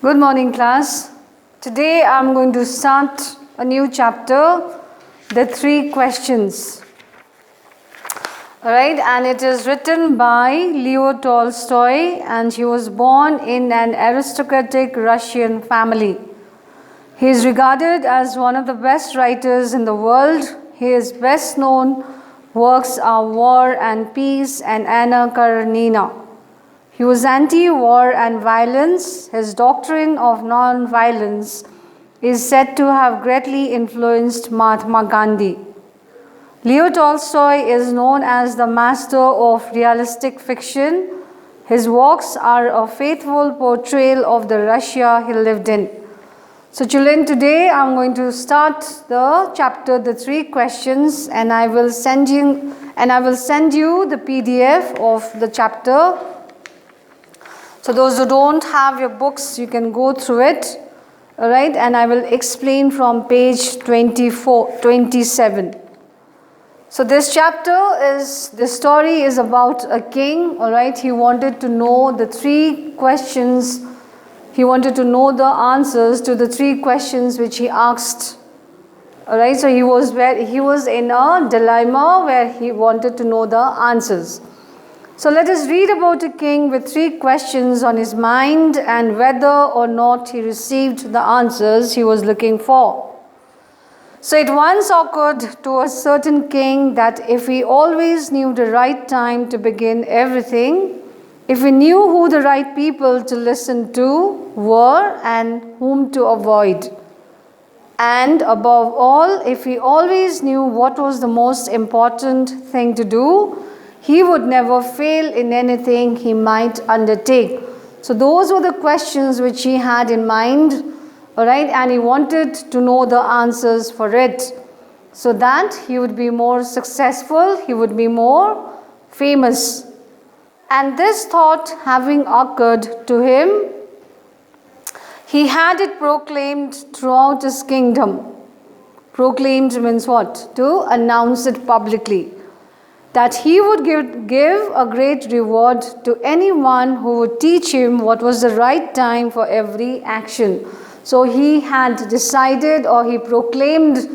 Good morning, class. Today I'm going to start a new chapter, the 3 questions. Alright, and it is written by Leo Tolstoy, and he was born in an aristocratic Russian family. He is regarded as one of the best writers in the world. His best known works are War and Peace and Anna Karenina. He was anti-war and violence. His doctrine of non-violence is said to have greatly influenced Mahatma Gandhi. Leo Tolstoy is known as the master of realistic fiction. His works are a faithful portrayal of the Russia he lived in. So children, today I'm going to start the chapter, the 3 questions, and I will send you the PDF of the chapter. So those who don't have your books, you can go through it, all right? And I will explain from page 27. So this the story is about a king, all right? He wanted to know the 3 questions. He wanted to know the answers to the 3 questions which he asked, all right? So he was in a dilemma where he wanted to know the answers. So let us read about a king with 3 questions on his mind and whether or not he received the answers he was looking for. So it once occurred to a certain king that if he always knew the right time to begin everything, if he knew who the right people to listen to were and whom to avoid, and above all, if he always knew what was the most important thing to do, he would never fail in anything he might undertake. So those were the questions which he had in mind, all right, and he wanted to know the answers for it so that he would be more successful, he would be more famous. And this thought having occurred to him, he had it proclaimed throughout his kingdom. Proclaimed means what? To announce it publicly. That he would give a great reward to anyone who would teach him what was the right time for every action. So he had decided, or he proclaimed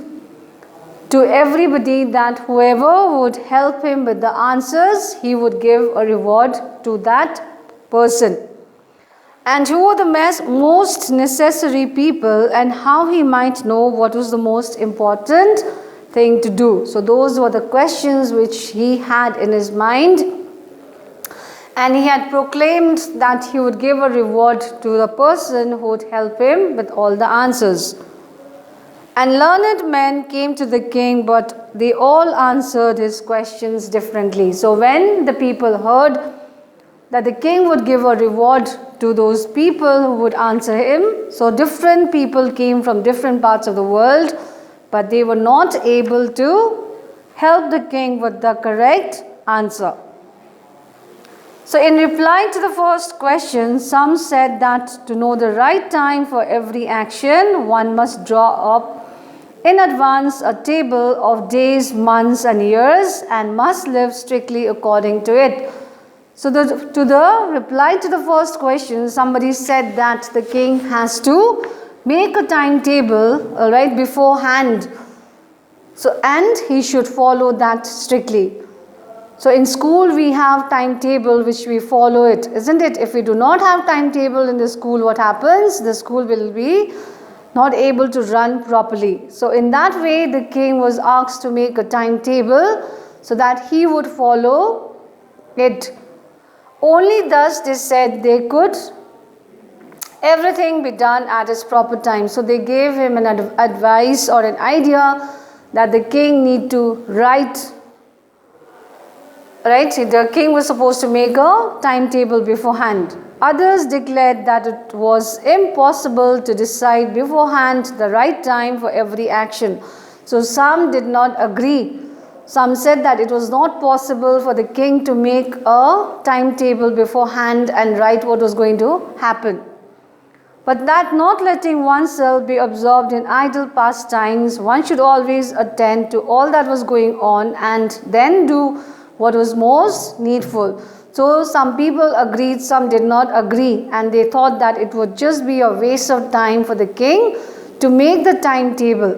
to everybody, that whoever would help him with the answers, he would give a reward to that person. And who were the most necessary people, and how he might know what was the most important thing to do. So those were the questions which he had in his mind, and he had proclaimed that he would give a reward to the person who would help him with all the answers. And learned men came to the king, but they all answered his questions differently. So when the people heard that the king would give a reward to those people who would answer him, so different people came from different parts of the world, but they were not able to help the king with the correct answer. So in reply to the first question, some said that to know the right time for every action, one must draw up in advance a table of days, months, and years, and must live strictly according to it. So to the reply to the first question, somebody said that the king has to make a timetable, all right, beforehand. So, and he should follow that strictly. So in school we have timetable which we follow it, isn't it? If we do not have timetable in the school, what happens? The school will be not able to run properly. So in that way, the king was asked to make a timetable so that he would follow it. Only thus, they said, they could everything be done at its proper time. So they gave him an advice or an idea that the king need to write. Right? The king was supposed to make a timetable beforehand. Others declared that it was impossible to decide beforehand the right time for every action. So some did not agree. Some said that it was not possible for the king to make a timetable beforehand and write what was going to happen. But that not letting oneself be absorbed in idle pastimes, one should always attend to all that was going on and then do what was most needful. So some people agreed, some did not agree, and they thought that it would just be a waste of time for the king to make the timetable.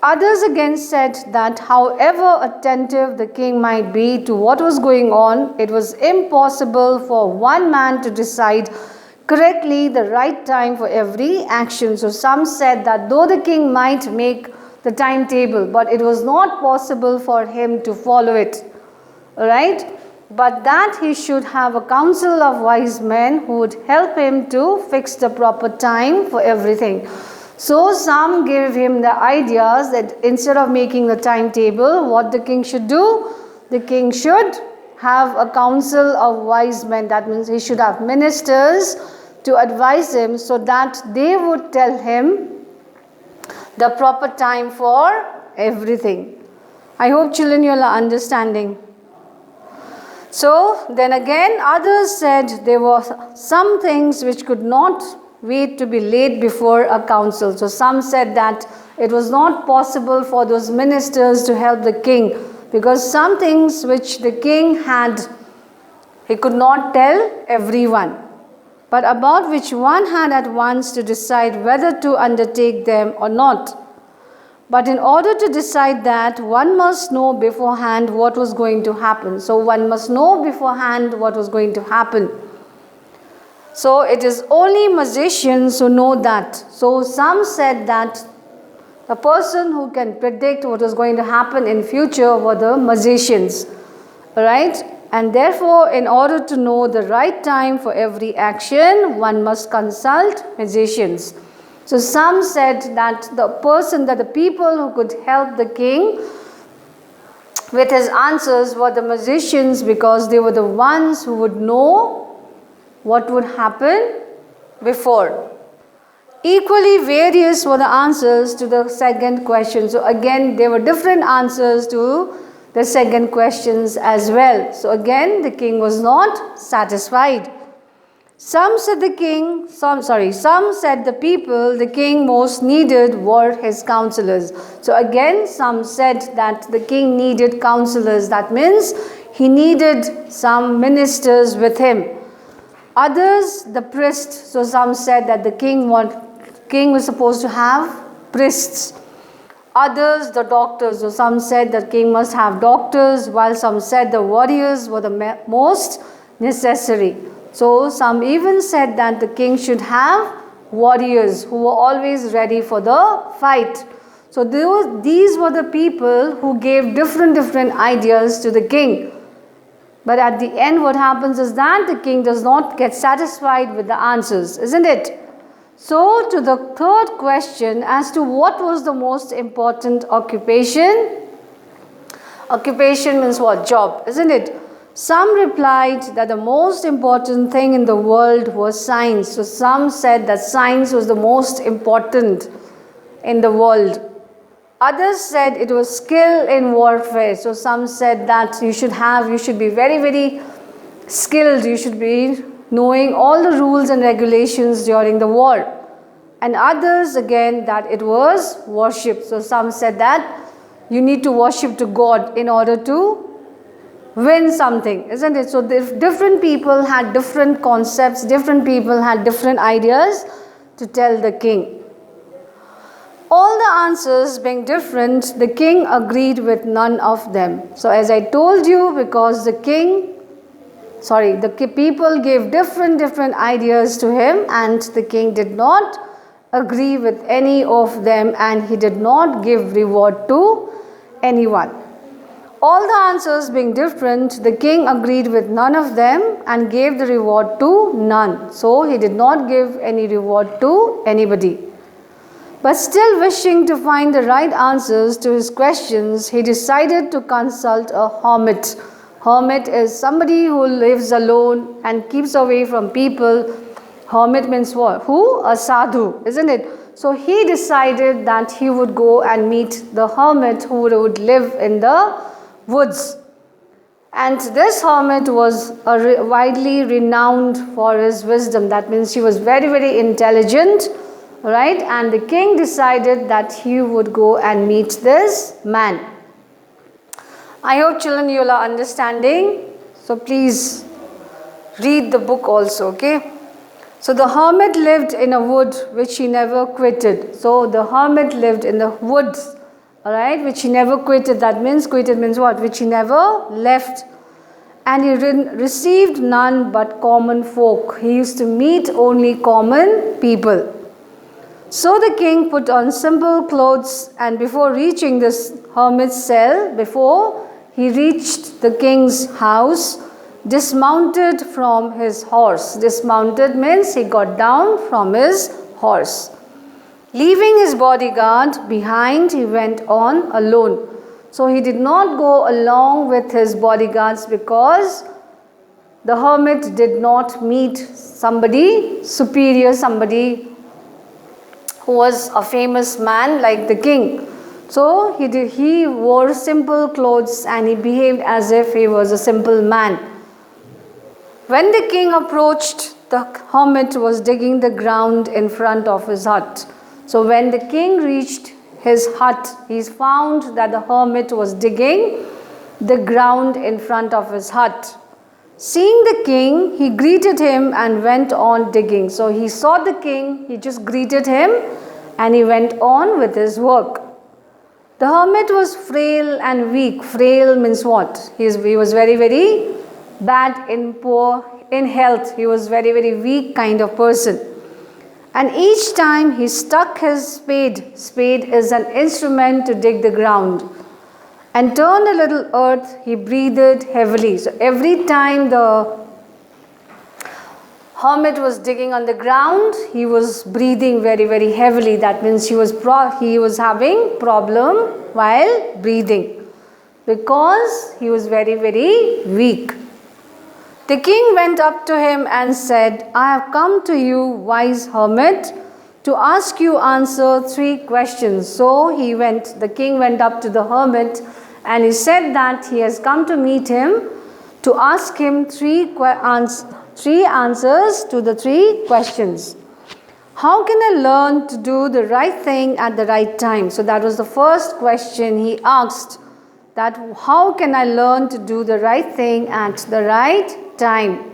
Others again said that however attentive the king might be to what was going on, it was impossible for one man to decide correctly the right time for every action. So some said that though the king might make the timetable, but it was not possible for him to follow it. Alright? But that he should have a council of wise men who would help him to fix the proper time for everything. So some gave him the ideas that instead of making the timetable, what the king should do, the king should have a council of wise men. That means he should have ministers to advise him so that they would tell him the proper time for everything. I hope children you are understanding. So then again others said there were some things which could not wait to be laid before a council. So some said that it was not possible for those ministers to help the king because some things which the king had, he could not tell everyone, but about which one had at once to decide whether to undertake them or not. But in order to decide that, one must know beforehand what was going to happen. So one must know beforehand what was going to happen. So it is only magicians who know that. So some said that the person who can predict what is going to happen in future were the magicians. Right? And therefore, in order to know the right time for every action, one must consult magicians. So some said that the people who could help the king with his answers were the magicians because they were the ones who would know what would happen before. Equally various were the answers to the second question. So again, there were different answers to the second questions as well. So again, the king was not satisfied. Some said the people the king most needed were his counselors. So again, some said that the king needed counselors. That means he needed some ministers with him. Others, the priests. So some said that the king was supposed to have priests. Others, the doctors. So some said that king must have doctors, while some said the warriors were the most necessary. So some even said that the king should have warriors who were always ready for the fight. So these were the people who gave different ideas to the king. But at the end what happens is that the king does not get satisfied with the answers, isn't it? So to the third question as to what was the most important occupation. Occupation means what? Job, isn't it? Some replied that the most important thing in the world was science. So some said that science was the most important in the world. Others said it was skill in warfare. So some said that you should be very, very skilled. You should be knowing all the rules and regulations during the war. And others again that it was worship. So some said that you need to worship to God in order to win something, isn't it? So different people had different concepts, different people had different ideas to tell the king. All the answers being different, the king agreed with none of them. So as I told you, because the people gave different ideas to him and the king did not agree with any of them and he did not give reward to anyone. All the answers being different, the king agreed with none of them and gave the reward to none. So he did not give any reward to anybody. But still wishing to find the right answers to his questions, he decided to consult a hermit. Hermit is somebody who lives alone and keeps away from people. Hermit means what? Who? A sadhu, isn't it? So he decided that he would go and meet the hermit who would live in the woods. And this hermit was widely renowned for his wisdom. That means he was very, very intelligent. Right? And the king decided that he would go and meet this man. I hope children you are understanding. So please read the book also, okay? So the hermit lived in a wood which he never quitted. So the hermit lived in the woods, all right, which he never quitted. That means quitted means what? Which he never left. And he received none but common folk. He used to meet only common people. So the king put on simple clothes, and before reaching this hermit's cell, before he reached the king's house, dismounted from his horse. Dismounted means he got down from his horse. Leaving his bodyguard behind, he went on alone. So he did not go along with his bodyguards because the hermit did not meet somebody superior, somebody who was a famous man like the king. So he wore simple clothes and he behaved as if he was a simple man. When the king approached, the hermit was digging the ground in front of his hut. So when the king reached his hut, he found that the hermit was digging the ground in front of his hut. Seeing the king, he greeted him and went on digging. So he saw the king, he just greeted him and he went on with his work. The hermit was frail and weak. Frail means what? He was very, very bad in health. He was very, very weak kind of person. And each time he stuck his spade is an instrument to dig the ground, and turned a little earth, he breathed heavily. So every time the hermit was digging on the ground, he was breathing very, very heavily. That means he was having problem while breathing because he was very, very weak. The king went up to him and said, I have come to you, wise hermit, to ask you answer 3 questions. So the king went up to the hermit and he said that he has come to meet him to ask him 3 answers to the 3 questions. How can I learn to do the right thing at the right time? So that was the first question he asked, that how can I learn to do the right thing at the right time?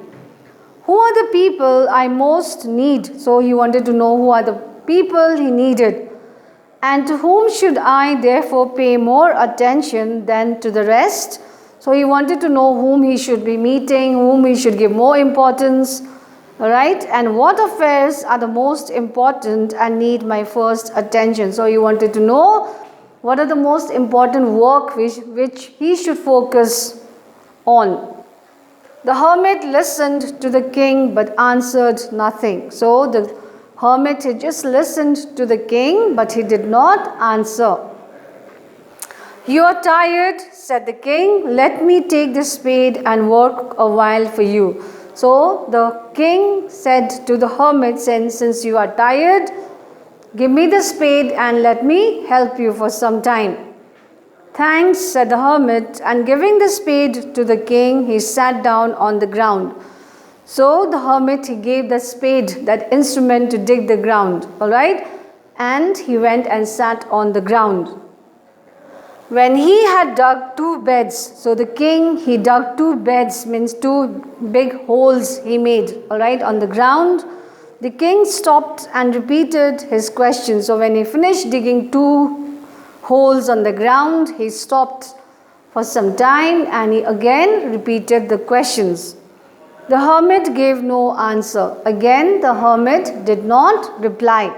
Who are the people I most need? So he wanted to know who are the people he needed. And to whom should I therefore pay more attention than to the rest? So he wanted to know whom he should be meeting, whom he should give more importance, all right? And what affairs are the most important and need my first attention? So he wanted to know what are the most important work which he should focus on. The hermit listened to the king but answered nothing. So the hermit had just listened to the king but he did not answer. You are tired, said the king. Let me take the spade and work a while for you. So the king said to the hermit, since you are tired, give me the spade and let me help you for some time. Thanks, said the hermit, and giving the spade to the king, he sat down on the ground. So the hermit, he gave the spade, that instrument to dig the ground, all right? And he went and sat on the ground. When he had dug 2 beds, so the king, he dug 2 beds, means 2 big holes he made, all right, on the ground. The king stopped and repeated his question. So when he finished digging 2 holes on the ground, he stopped for some time and he again repeated the questions. The hermit gave no answer. Again, the hermit did not reply,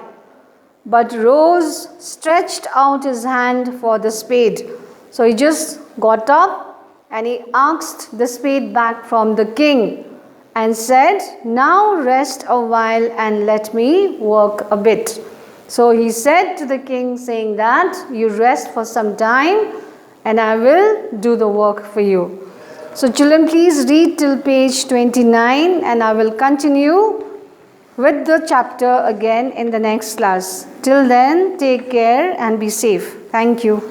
but rose, stretched out his hand for the spade. So he just got up and he asked the spade back from the king and said, now rest a while and let me work a bit. So he said to the king, saying that you rest for some time and I will do the work for you. So children, please read till page 29 and I will continue with the chapter again in the next class. Till then, take care and be safe. Thank you.